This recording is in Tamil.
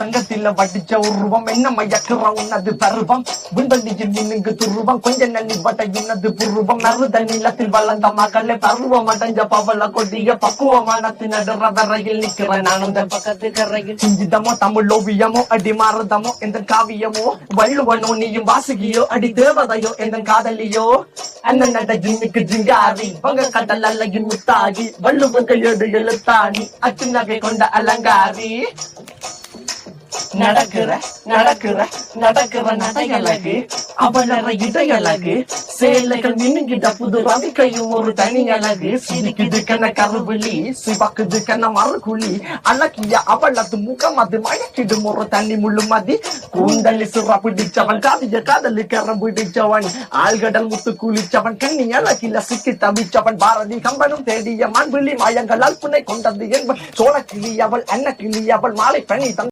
தங்கத்தில வடிச்ச உருவம் என்ன மயக்குற உன்னது பருவம் விண்வெளியில் மின்னுங்கு துருவம் கொஞ்ச நன்னி வட்ட இன்னது புருவம் நறுத நிலத்தில் வளர்ந்த மகளே பருவம் அடைஞ்ச பவள கொடிய பக்குவமானத்து நடுற வரையில் நிக்கிற நானும் தன் பக்கத்து கரையில் சிஞ்சிதமோ தமிழ் ஓவியமோ அடி மாறுதமோ எந்த காவியமோ வள்ளுவனோ நீயும் வாசுகியோ அடி தேவதையோ எந்த காதலியோ அந்த நட ஜிம்மிக்கு ஜிங்காரி வங்க கடல் அல்லகின் முத்தாகி வள்ளுவன் கையோடு எழுத்தாணி அச்சு நகை கொண்ட அலங்காரி நடக்கிற நடக்கிற நடக்கிற நடையழகு அவளற இடையழகு சேலைகள் மின்னுகிட்ட புது ரவிக்கையும் ஒரு தனி அழகு சிரிக்குது கண்ண கருவிழி சிவக்குது கண்ண மறுகுழி அழகிய அவளது முகம் அது மயக்கிடும் ஒரு தண்ணி முள்ளு மதி கூந்தலி சுற பிடிச்சவன் காதிய காதலி கரம் பிடிச்சவன் ஆழ்கடல் முத்து குளிச்சவன் கண்ணி அழகில சிக்கி தவிச்சவன் பாரதி கம்பனும் தேடிய மண்விழி மாயங்கள் அல்புனை கொண்டது என்பன் சோழ கிளி அவள் அன்ன கிளி அவள் மாலை பணி